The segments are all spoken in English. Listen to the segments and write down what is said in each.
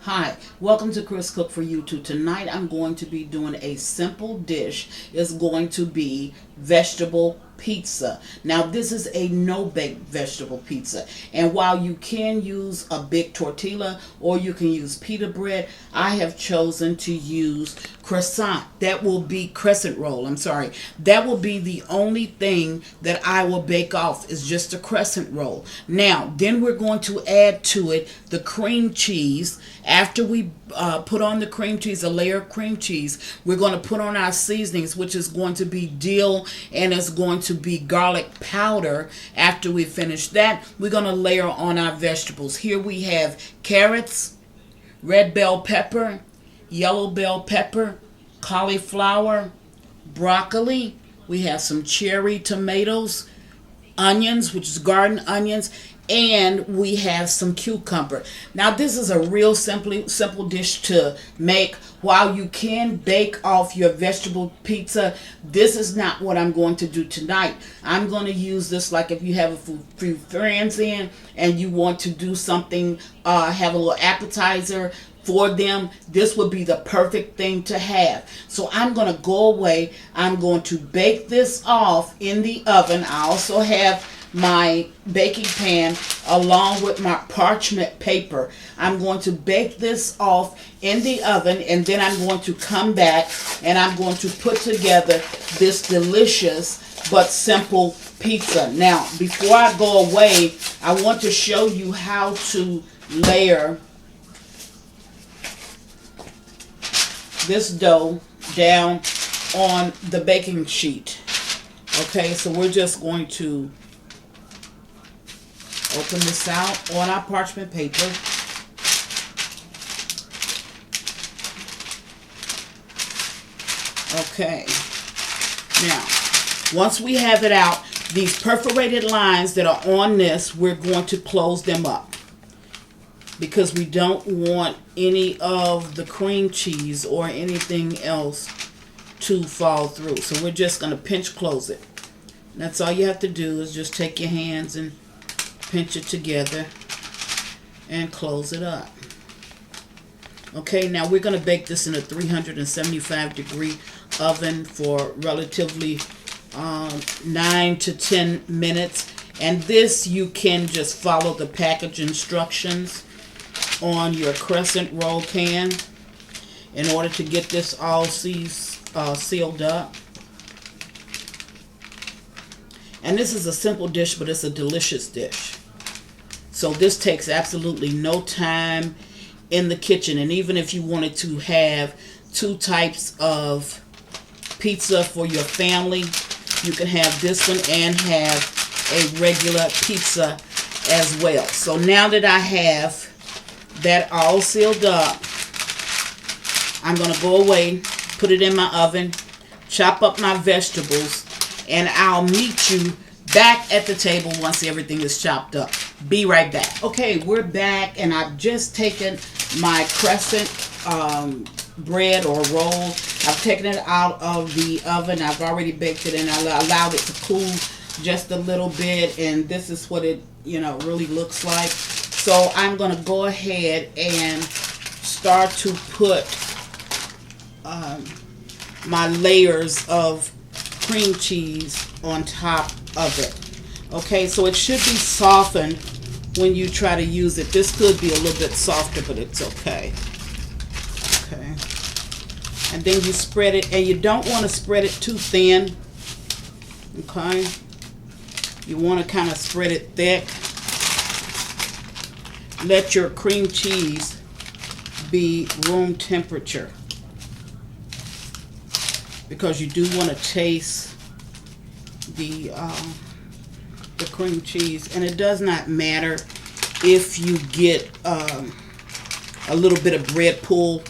Hi, welcome to Chris Cook for YouTube. Tonight I'm going to be doing a simple dish. It's going to be vegetable pizza. Now this is a no-bake vegetable pizza, and while you can use a big tortilla or you can use pita bread, I have chosen to use crescent roll. I'm sorry. That will be the only thing that I will bake off, is just a crescent roll. Now then we're going to add to it the cream cheese. After we put on the cream cheese, a layer of cream cheese, we're going to put on our seasonings, which is going to be dill and it's going to be garlic powder. After we finish that, we're going to layer on our vegetables. Here we have carrots, red bell pepper, yellow bell pepper, cauliflower, broccoli. We have some cherry tomatoes, onions, which is garden onions, and we have some cucumber. Now this is a real simple dish to make. While you can bake off your vegetable pizza, this is not what I'm going to do tonight. I'm going to use this like if you have a few friends in and you want to do something, have a little appetizer for them. This would be the perfect thing to have. So I'm going to go away. I'm going to bake this off in the oven. I also have my baking pan along with my parchment paper. I'm going to bake this off in the oven, and then I'm going to come back and I'm going to put together this delicious but simple pizza. Now before I go away, I want to show you how to layer this dough down on the baking sheet. Okay, so we're just going to open this out on our parchment paper. Okay, now once we have it out, these perforated lines that are on this, we're going to close them up because we don't want any of the cream cheese or anything else to fall through. So we're just going to pinch close it. That's all you have to do, is just take your hands and pinch it together and close it up. Okay, now we're going to bake this in a 375 degree oven for relatively 9 to 10 minutes. And this, you can just follow the package instructions on your crescent roll pan in order to get this all sealed up. And this is a simple dish, but it's a delicious dish. So this takes absolutely no time in the kitchen. And even if you wanted to have two types of pizza for your family, you can have this one and have a regular pizza as well. So now that I have that all sealed up, I'm going to go away, put it in my oven, chop up my vegetables, and I'll meet you back at the table once everything is chopped up. Be right back. Okay, we're back, and I've just taken my crescent bread or roll. I've taken it out of the oven. I've already baked it, and I allowed it to cool just a little bit, and this is what it really looks like. So I'm going to go ahead and start to put my layers of cream cheese on top of it. Okay, so it should be softened when you try to use it. This could be a little bit softer, but it's okay. Okay, and then you spread it, and you don't want to spread it too thin. Okay, you want to kind of spread it thick. Let your cream cheese be room temperature, because you do want to taste the cream cheese. And it does not matter if you get a little bit of bread pull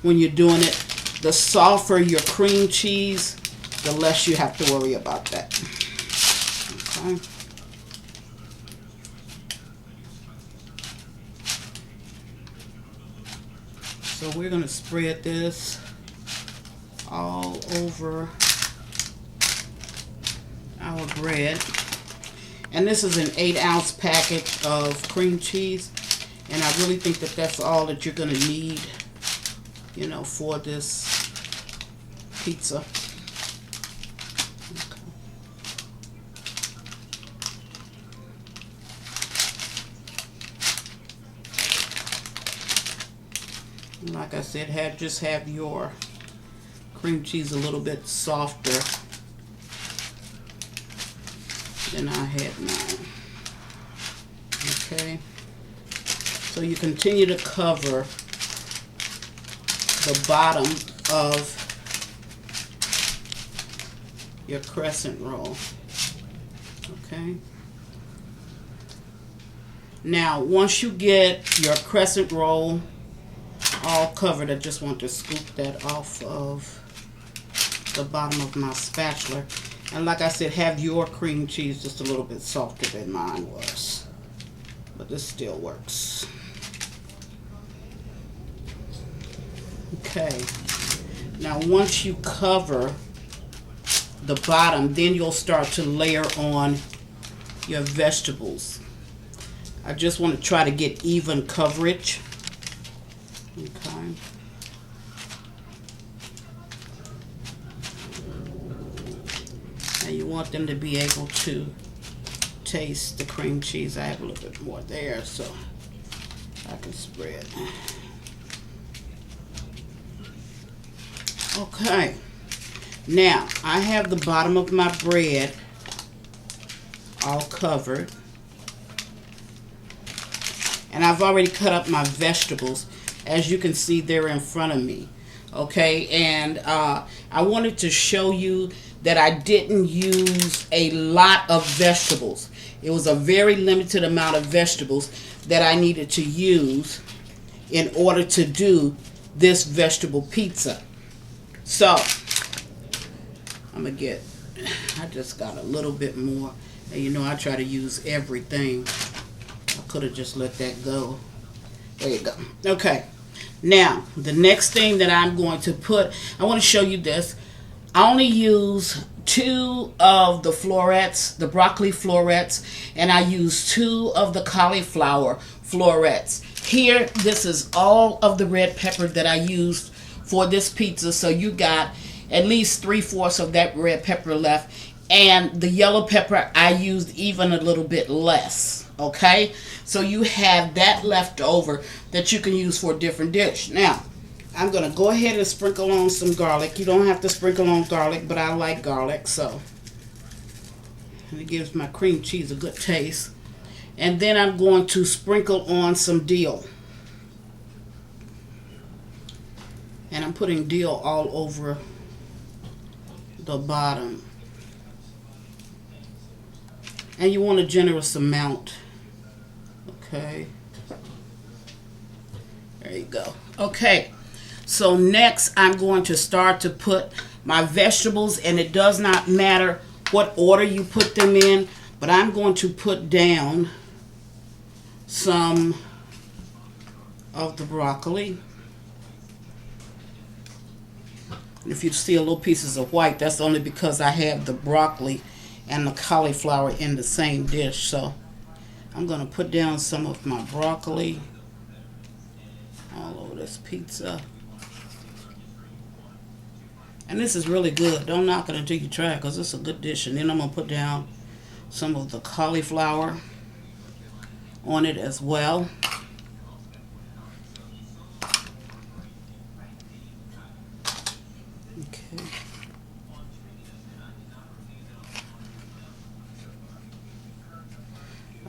when you're doing it. The softer your cream cheese, the less you have to worry about that. Okay. So we're going to spread this all over our bread. And this is an 8-ounce package of cream cheese. And I really think that that's all that you're going to need, you know, for this pizza. Okay. And like I said, just have your cream cheese a little bit softer than I had mine. Okay. So you continue to cover the bottom of your crescent roll. Okay. Now, once you get your crescent roll all covered, I just want to scoop that off of the bottom of my spatula. And like I said, have your cream cheese just a little bit softer than mine was. But this still works. Okay. Now once you cover the bottom, then you'll start to layer on your vegetables. I just want to try to get even coverage. Okay. And you want them to be able to taste the cream cheese. I have a little bit more there, so I can spread. Okay. Now, I have the bottom of my bread all covered. And I've already cut up my vegetables. As you can see, they're in front of me. Okay, and I wanted to show you that I didn't use a lot of vegetables. It was a very limited amount of vegetables that I needed to use in order to do this vegetable pizza. So, I just got a little bit more. And you know, I try to use everything. I could have just let that go. There you go. Okay. Now, the next thing that I'm going to put, I want to show you this. I only use 2 of the florets, the broccoli florets, and I use 2 of the cauliflower florets. Here, this is all of the red pepper that I used for this pizza. So you got at least 3/4 of that red pepper left. And the yellow pepper, I used even a little bit less. Okay? So you have that left over that you can use for a different dish. Now, I'm going to go ahead and sprinkle on some garlic. You don't have to sprinkle on garlic, but I like garlic, so. And it gives my cream cheese a good taste. And then I'm going to sprinkle on some dill. And I'm putting dill all over the bottom. And you want a generous amount. Okay. There you go. Okay. So next I'm going to start to put my vegetables, and it does not matter what order you put them in, but I'm going to put down some of the broccoli. And if you see a little pieces of white, that's only because I have the broccoli and the cauliflower in the same dish. So I'm going to put down some of my broccoli all over this pizza. And this is really good. Don't knock it until you try it, because it's a good dish. And then I'm going to put down some of the cauliflower on it as well. Okay.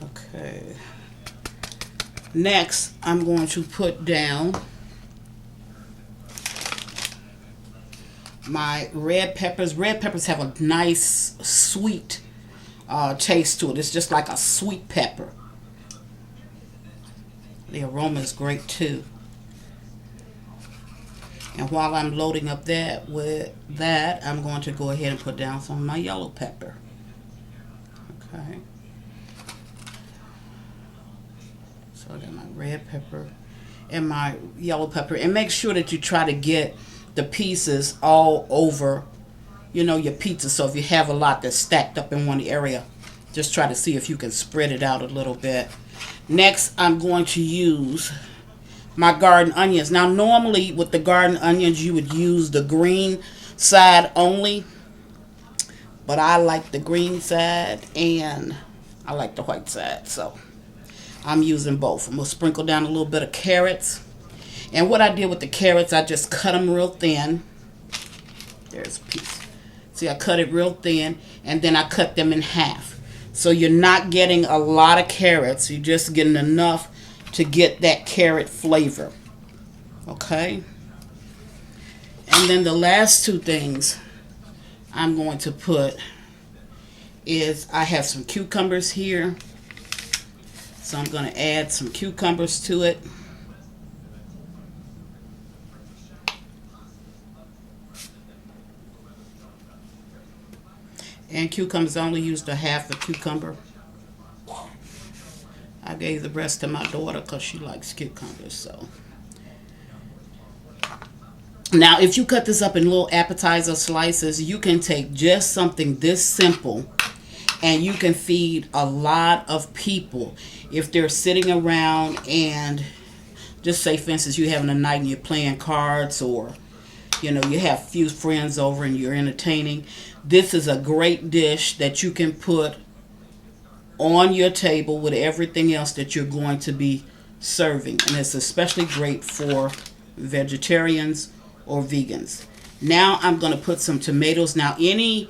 Okay. Next, I'm going to put down my red peppers. Red peppers have a nice sweet taste to it. It's just like a sweet pepper. The aroma is great too. And while I'm loading up that with that, I'm going to go ahead and put down some of my yellow pepper. Okay. So I got my red pepper and my yellow pepper. And make sure that you try to get the pieces all over, you know, your pizza. So if you have a lot that's stacked up in one area, Just try to see if you can spread it out a little bit. Next, I'm going to use my garden onions. Now, normally with the garden onions, you would use the green side only. But I like the green side and I like the white side. So I'm using both. I'm going to sprinkle down a little bit of carrots. And what I did with the carrots, I just cut them real thin. There's a piece. See, I cut it real thin, and then I cut them in half. So you're not getting a lot of carrots. You're just getting enough to get that carrot flavor. Okay? And then the last two things I'm going to put is I have some cucumbers here. So I'm going to add some cucumbers to it. And cucumbers, I only used a half a cucumber. I gave the rest to my daughter because she likes cucumbers. So now, if you cut this up in little appetizer slices, you can take just something this simple and you can feed a lot of people. If they're sitting around and just say, for instance, you're having a night and you're playing cards, or you know, you have a few friends over and you're entertaining. This is a great dish that you can put on your table with everything else that you're going to be serving. And it's especially great for vegetarians or vegans. Now I'm going to put some tomatoes. Now any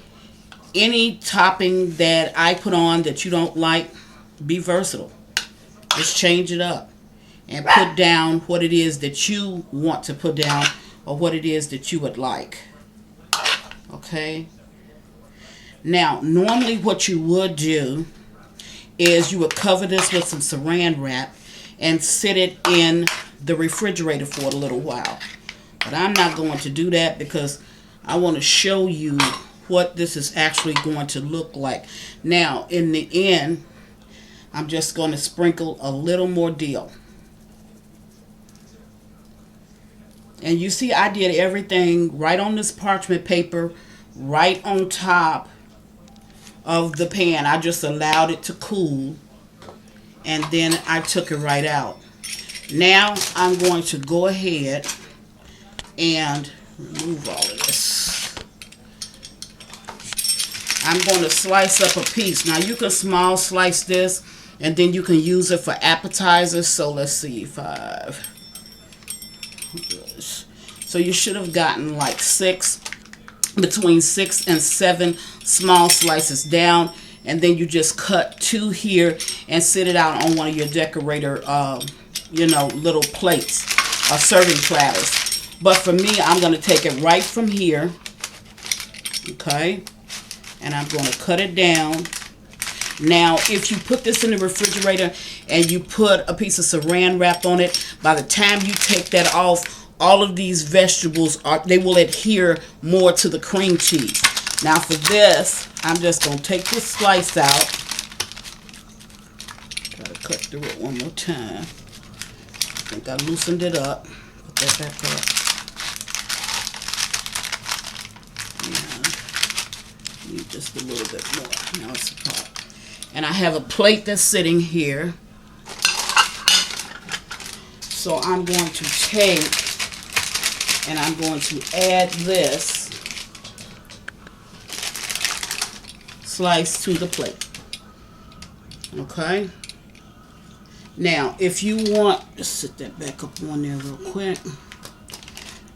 topping that I put on that you don't like, be versatile. Just change it up and put down what it is that you want to put down, or what it is that you would like. Okay? Now, normally what you would do is you would cover this with some saran wrap and sit it in the refrigerator for a little while. But I'm not going to do that because I want to show you what this is actually going to look like. Now, in the end, I'm just going to sprinkle a little more dill. And you see, I did everything right on this parchment paper, right on top of the pan. I just allowed it to cool, and then I took it right out. Now I'm going to go ahead and remove all of this. I'm going to slice up a piece. Now you can small slice this, and then you can use it for appetizers. So let's see, 5. So you should have gotten like between 6 and 7 small slices down, and then you just cut 2 here and sit it out on one of your decorator, little plates or serving platters. But for me, I'm going to take it right from here, okay, and I'm going to cut it down. Now, if you put this in the refrigerator and you put a piece of saran wrap on it, by the time you take that off, all of these vegetables, they will adhere more to the cream cheese. Now for this, I'm just going to take this slice out. Gotta cut through it one more time. I think I loosened it up. Put that back up. And need just a little bit more. Now it's hot. And I have a plate that's sitting here. So I'm going to take and I'm going to add this slice to the plate. Okay? Now, if you want, just sit that back up on there real quick.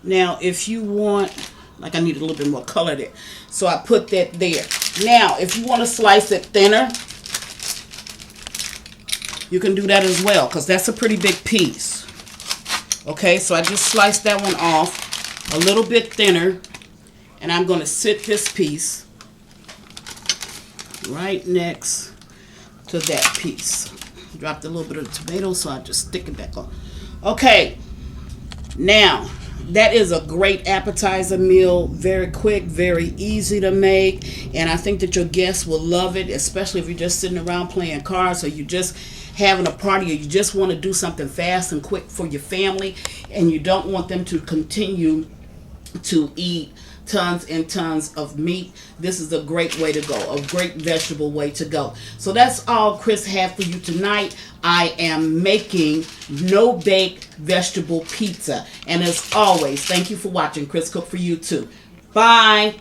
Now, if you want, like I need a little bit more color there. So I put that there. Now, if you want to slice it thinner, you can do that as well, because that's a pretty big piece. Okay, so I just sliced that one off a little bit thinner, and I'm going to sit this piece right next to that piece. Dropped a little bit of tomato, so I just stick it back on. Okay, now that is a great appetizer meal. Very quick, very easy to make, and I think that your guests will love it, especially if you're just sitting around playing cards, or you just having a party, or you just want to do something fast and quick for your family, and you don't want them to continue to eat tons and tons of meat. This is a great way to go, a great vegetable way to go. So that's all Chris had for you tonight. I am making no-bake vegetable pizza. And as always, thank you for watching. Chris Cook for you too. Bye.